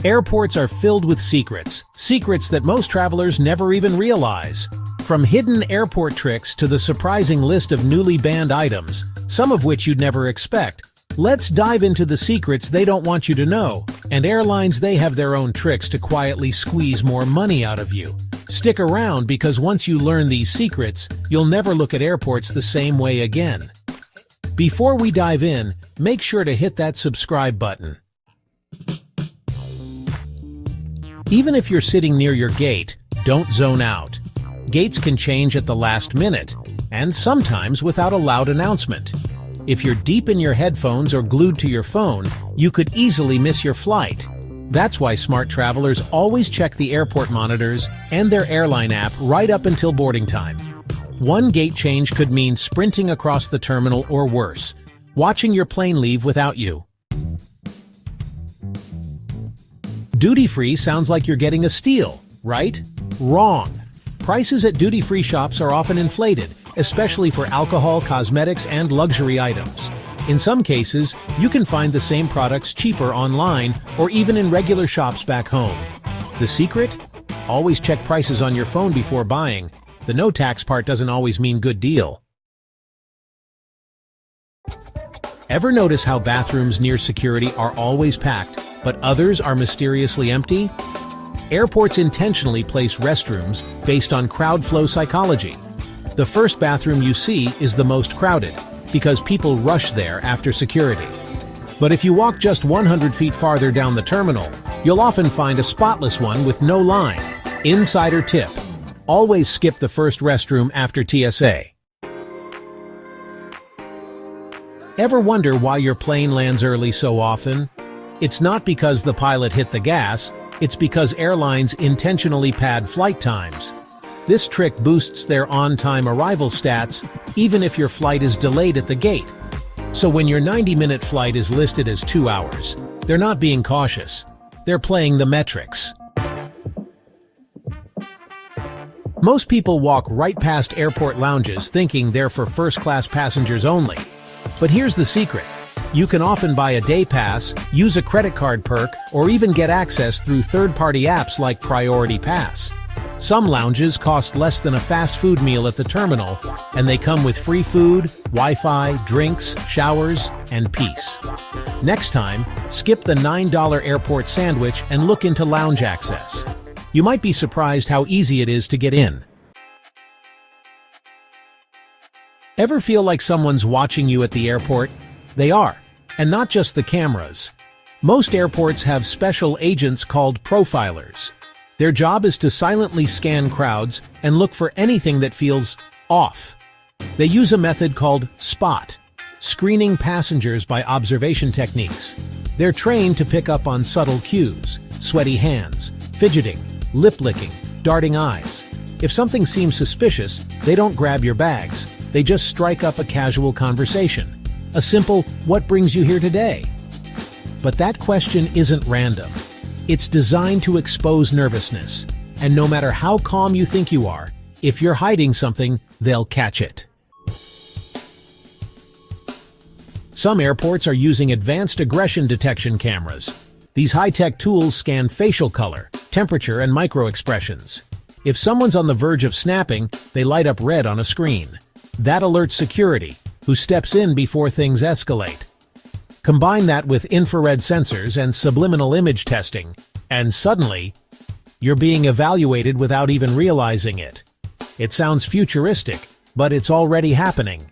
Airports are filled with secrets that most travelers never even realize. From hidden airport tricks to the surprising list of newly banned items, some of which you'd never expect. Let's dive into the secrets they don't want you to know, and airlines they have their own tricks to quietly squeeze more money out of you. Stick around because once you learn these secrets, you'll never look at airports the same way again. Before we dive in, make sure to hit that subscribe button. Even if you're sitting near your gate, don't zone out. Gates can change at the last minute, and sometimes without a loud announcement. If you're deep in your headphones or glued to your phone, you could easily miss your flight. That's why smart travelers always check the airport monitors and their airline app right up until boarding time. One gate change could mean sprinting across the terminal or worse, watching your plane leave without you. Duty-free sounds like you're getting a steal, right? Wrong. Prices at duty-free shops are often inflated, especially for alcohol, cosmetics, and luxury items. In some cases, you can find the same products cheaper online or even in regular shops back home. The secret? Always check prices on your phone before buying. The no tax part doesn't always mean good deal. Ever notice how bathrooms near security are always packed, but others are mysteriously empty? Airports intentionally place restrooms based on crowd flow psychology. The first bathroom you see is the most crowded, because people rush there after security. But if you walk just 100 feet farther down the terminal, you'll often find a spotless one with no line. Insider tip: always skip the first restroom after TSA. Ever wonder why your plane lands early so often? It's not because the pilot hit the gas, it's because airlines intentionally pad flight times. This trick boosts their on-time arrival stats, even if your flight is delayed at the gate. So when your 90-minute flight is listed as 2 hours, they're not being cautious. They're playing the metrics. Most people walk right past airport lounges thinking they're for first-class passengers only. But here's the secret. You can often buy a day pass, use a credit card perk, or even get access through third-party apps like Priority Pass. Some lounges cost less than a fast food meal at the terminal, and they come with free food, Wi-Fi, drinks, showers, and peace. Next time, skip the $9 airport sandwich and look into lounge access. You might be surprised how easy it is to get in. Ever feel like someone's watching you at the airport? They are, and not just the cameras. Most airports have special agents called profilers. Their job is to silently scan crowds and look for anything that feels off. They use a method called SPOT, screening passengers by observation techniques. They're trained to pick up on subtle cues: sweaty hands, fidgeting, lip-licking, darting eyes. If something seems suspicious, they don't grab your bags. They just strike up a casual conversation. A simple, "What brings you here today?" But that question isn't random. It's designed to expose nervousness. And no matter how calm you think you are, if you're hiding something, they'll catch it. Some airports are using advanced aggression detection cameras. These high-tech tools scan facial color, temperature, and micro-expressions. If someone's on the verge of snapping, they light up red on a screen. That alerts security, who steps in before things escalate. Combine that with infrared sensors and subliminal image testing, and suddenly, you're being evaluated without even realizing it. It sounds futuristic, but it's already happening.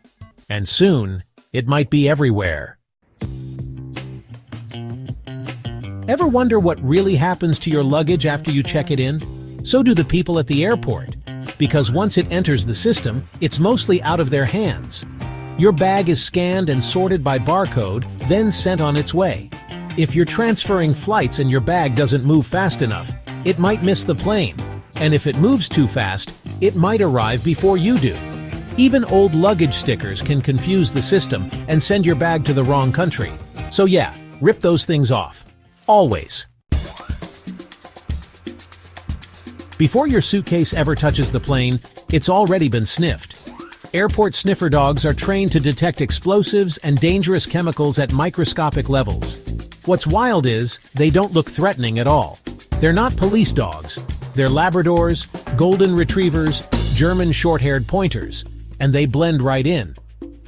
And soon, it might be everywhere. Ever wonder what really happens to your luggage after you check it in? So do the people at the airport. Because once it enters the system, it's mostly out of their hands. Your bag is scanned and sorted by barcode, then sent on its way. If you're transferring flights and your bag doesn't move fast enough, it might miss the plane. And if it moves too fast, it might arrive before you do. Even old luggage stickers can confuse the system and send your bag to the wrong country. So yeah, rip those things off. Always. Before your suitcase ever touches the plane, it's already been sniffed. Airport sniffer dogs are trained to detect explosives and dangerous chemicals at microscopic levels. What's wild is, they don't look threatening at all. They're not police dogs. They're Labradors, Golden Retrievers, German short-haired pointers, and they blend right in.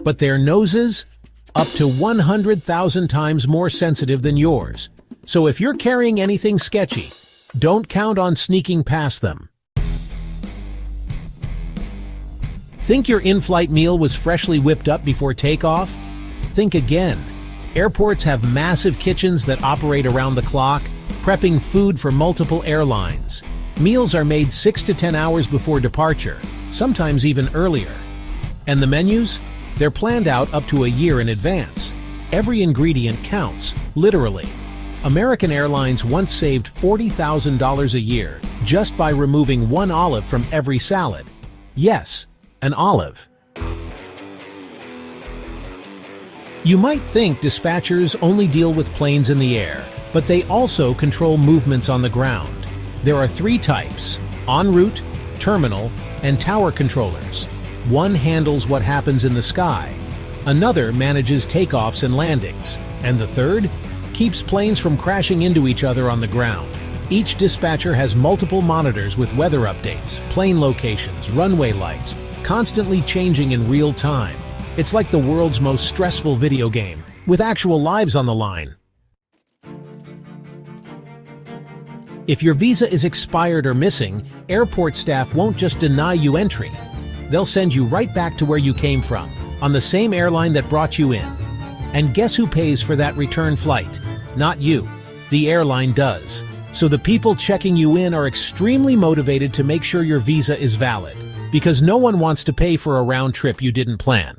But their noses? Up to 100,000 times more sensitive than yours. So if you're carrying anything sketchy, don't count on sneaking past them. Think your in-flight meal was freshly whipped up before takeoff? Think again. Airports have massive kitchens that operate around the clock, prepping food for multiple airlines. Meals are made 6 to 10 hours before departure, sometimes even earlier. And the menus? They're planned out up to a year in advance. Every ingredient counts, literally. American Airlines once saved $40,000 a year just by removing one olive from every salad. Yes, an olive. You might think dispatchers only deal with planes in the air, but they also control movements on the ground. There are 3 types: en route, terminal, and tower controllers. One handles what happens in the sky, another manages takeoffs and landings, and the third keeps planes from crashing into each other on the ground. Each dispatcher has multiple monitors with weather updates, plane locations, runway lights, constantly changing in real time. It's like the world's most stressful video game, with actual lives on the line. If your visa is expired or missing, airport staff won't just deny you entry. They'll send you right back to where you came from, on the same airline that brought you in. And guess who pays for that return flight? Not you. The airline does. So the people checking you in are extremely motivated to make sure your visa is valid, because no one wants to pay for a round trip you didn't plan.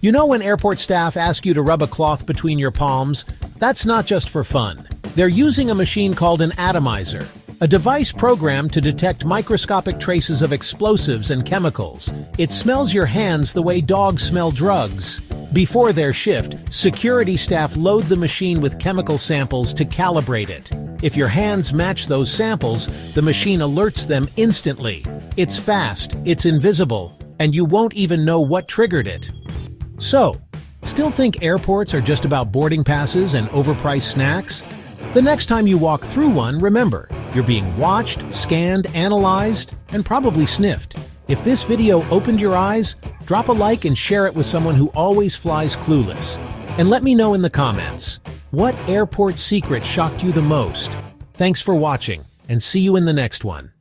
You know when airport staff ask you to rub a cloth between your palms? That's not just for fun. They're using a machine called an atomizer, a device programmed to detect microscopic traces of explosives and chemicals. It smells your hands the way dogs smell drugs. Before their shift, security staff load the machine with chemical samples to calibrate it. If your hands match those samples, the machine alerts them instantly. It's fast, it's invisible, and you won't even know what triggered it. So, still think airports are just about boarding passes and overpriced snacks? The next time you walk through one, remember, you're being watched, scanned, analyzed, and probably sniffed. If this video opened your eyes, drop a like and share it with someone who always flies clueless. And let me know in the comments, what airport secret shocked you the most? Thanks for watching, and see you in the next one.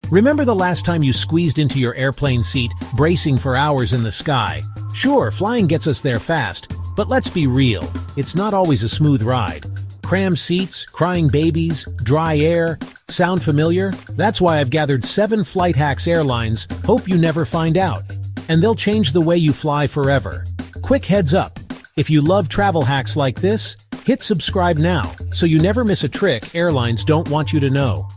Remember the last time you squeezed into your airplane seat, bracing for hours in the sky? Sure, flying gets us there fast, but let's be real, it's not always a smooth ride. Crammed seats, crying babies, dry air. Sound familiar? That's why I've gathered 7 Flight Hacks airlines, hope you never find out. And they'll change the way you fly forever. Quick heads up, if you love travel hacks like this, hit subscribe now, so you never miss a trick airlines don't want you to know.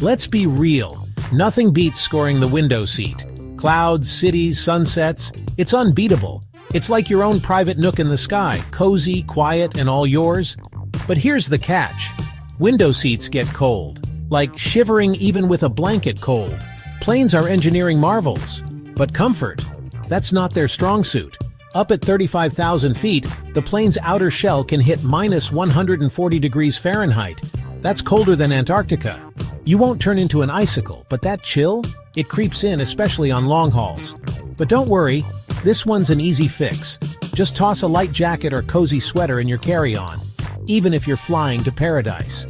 Let's be real, nothing beats scoring the window seat. Clouds, cities, sunsets, it's unbeatable. It's like your own private nook in the sky, cozy, quiet, and all yours. But here's the catch. Window seats get cold, like shivering even with a blanket cold. Planes are engineering marvels, but comfort, that's not their strong suit. Up at 35,000 feet, the plane's outer shell can hit minus 140 degrees Fahrenheit. That's colder than Antarctica. You won't turn into an icicle, but that chill? It creeps in, especially on long hauls. But don't worry, this one's an easy fix. Just toss a light jacket or cozy sweater in your carry-on, even if you're flying to paradise.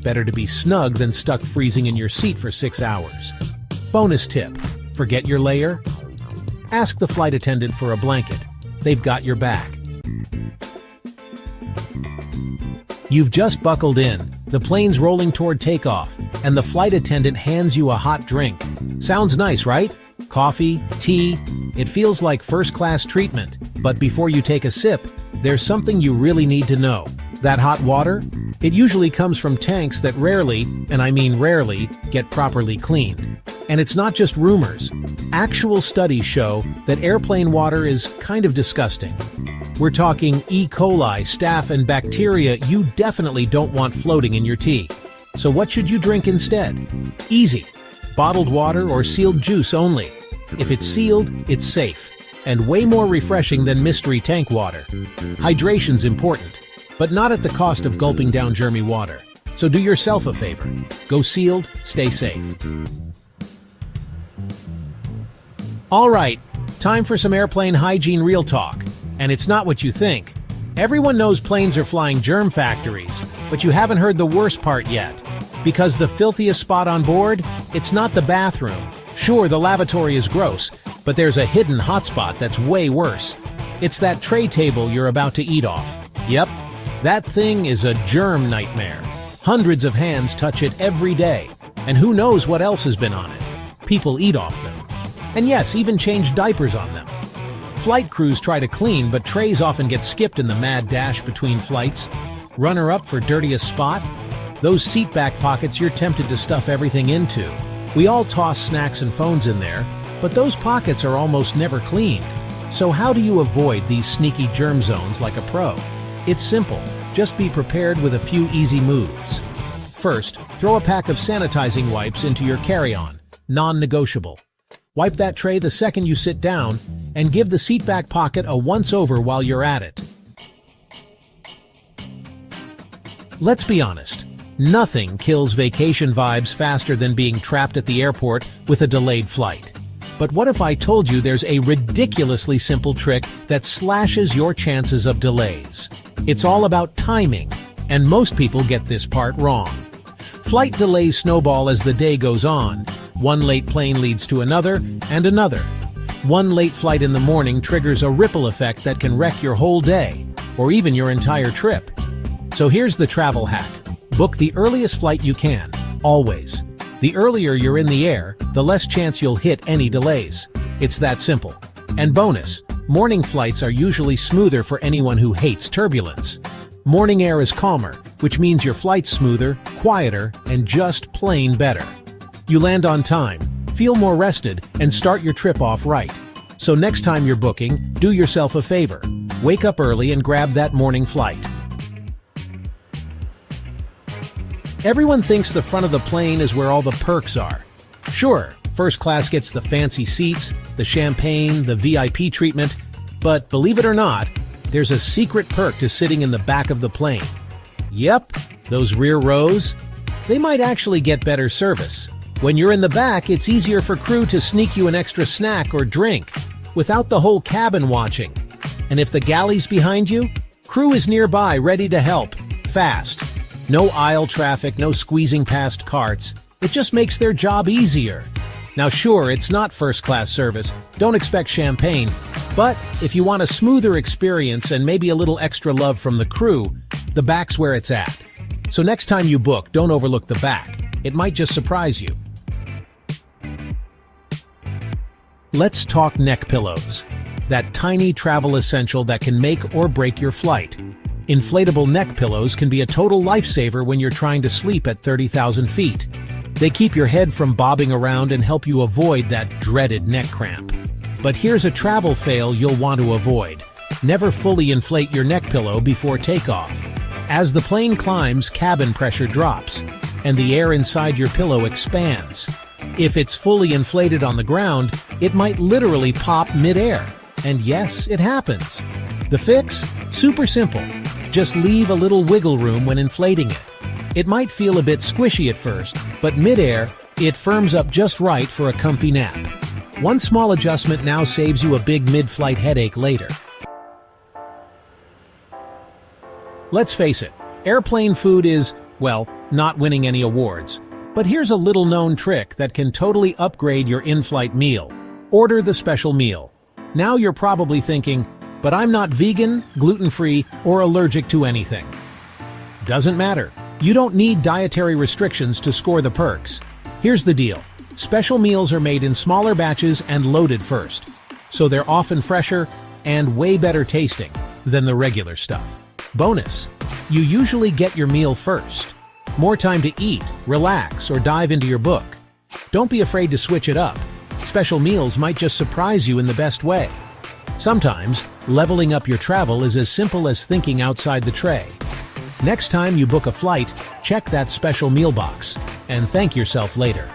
Better to be snug than stuck freezing in your seat for 6 hours. Bonus tip, forget your layer? Ask the flight attendant for a blanket. They've got your back. You've just buckled in, the plane's rolling toward takeoff, and the flight attendant hands you a hot drink. Sounds nice, right? Coffee, tea, it feels like first-class treatment. But before you take a sip, there's something you really need to know. That hot water? It usually comes from tanks that rarely, and I mean rarely, get properly cleaned. And it's not just rumors. Actual studies show that airplane water is kind of disgusting. We're talking E. coli, staph, and bacteria you definitely don't want floating in your tea. So what should you drink instead? Easy. bottled water or sealed juice only. If it's sealed, it's safe, and way more refreshing than mystery tank water. Hydration's important, but not at the cost of gulping down germy water. So do yourself a favor. Go sealed, stay safe. All right, time for some airplane hygiene real talk. And it's not what you think. Everyone knows planes are flying germ factories, but you haven't heard the worst part yet. Because the filthiest spot on board? It's not the bathroom. Sure, the lavatory is gross, but there's a hidden hotspot that's way worse. It's that tray table you're about to eat off. Yep, that thing is a germ nightmare. Hundreds of hands touch it every day, and who knows what else has been on it. People eat off them. And yes, even change diapers on them. Flight crews try to clean, but trays often get skipped in the mad dash between flights. Runner-up for dirtiest spot? Those seat back pockets you're tempted to stuff everything into. We all toss snacks and phones in there, but those pockets are almost never cleaned. So how do you avoid these sneaky germ zones like a pro? It's simple. Just be prepared with a few easy moves. First, throw a pack of sanitizing wipes into your carry-on. Non-negotiable. Wipe that tray the second you sit down, and give the seatback pocket a once-over while you're at it. Let's be honest. Nothing kills vacation vibes faster than being trapped at the airport with a delayed flight. But what if I told you there's a ridiculously simple trick that slashes your chances of delays? It's all about timing, and most people get this part wrong. Flight delays snowball as the day goes on. One late plane leads to another, and another. One late flight in the morning triggers a ripple effect that can wreck your whole day, or even your entire trip. So here's the travel hack. Book the earliest flight you can, always. The earlier you're in the air, the less chance you'll hit any delays. It's that simple. And bonus, morning flights are usually smoother for anyone who hates turbulence. Morning air is calmer, which means your flight's smoother, quieter, and just plain better. You land on time, feel more rested, and start your trip off right. So next time you're booking, do yourself a favor. Wake up early and grab that morning flight. Everyone thinks the front of the plane is where all the perks are. Sure, first class gets the fancy seats, the champagne, the VIP treatment, but believe it or not, there's a secret perk to sitting in the back of the plane. Yep, those rear rows, they might actually get better service. When you're in the back, it's easier for crew to sneak you an extra snack or drink, without the whole cabin watching. And if the galley's behind you, crew is nearby ready to help, fast. No aisle traffic, no squeezing past carts. It just makes their job easier. Now sure, it's not first-class service, don't expect champagne, but if you want a smoother experience and maybe a little extra love from the crew, the back's where it's at. So next time you book, don't overlook the back. It might just surprise you. Let's talk neck pillows. That tiny travel essential that can make or break your flight. Inflatable neck pillows can be a total lifesaver when you're trying to sleep at 30,000 feet. They keep your head from bobbing around and help you avoid that dreaded neck cramp. But here's a travel fail you'll want to avoid. Never fully inflate your neck pillow before takeoff. As the plane climbs, cabin pressure drops, and the air inside your pillow expands. If it's fully inflated on the ground, it might literally pop mid-air. And yes, it happens. The fix? Super simple. Just leave a little wiggle room when inflating it. It might feel a bit squishy at first, but mid-air, it firms up just right for a comfy nap. One small adjustment now saves you a big mid-flight headache later. Let's face it, airplane food is, well, not winning any awards. But here's a little-known trick that can totally upgrade your in-flight meal. Order the special meal. Now you're probably thinking, but I'm not vegan, gluten-free, or allergic to anything. Doesn't matter. You don't need dietary restrictions to score the perks. Here's the deal. Special meals are made in smaller batches and loaded first, so they're often fresher and way better tasting than the regular stuff. Bonus, you usually get your meal first. More time to eat, relax, or dive into your book. Don't be afraid to switch it up. Special meals might just surprise you in the best way. Sometimes, leveling up your travel is as simple as thinking outside the tray. Next time you book a flight, check that special meal box, and thank yourself later.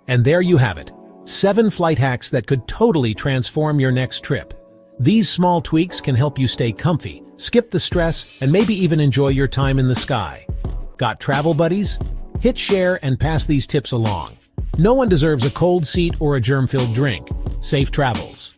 And there you have it. 7 flight hacks that could totally transform your next trip. These small tweaks can help you stay comfy, skip the stress, and maybe even enjoy your time in the sky. Got travel buddies? Hit share and pass these tips along. No one deserves a cold seat or a germ-filled drink. Safe travels.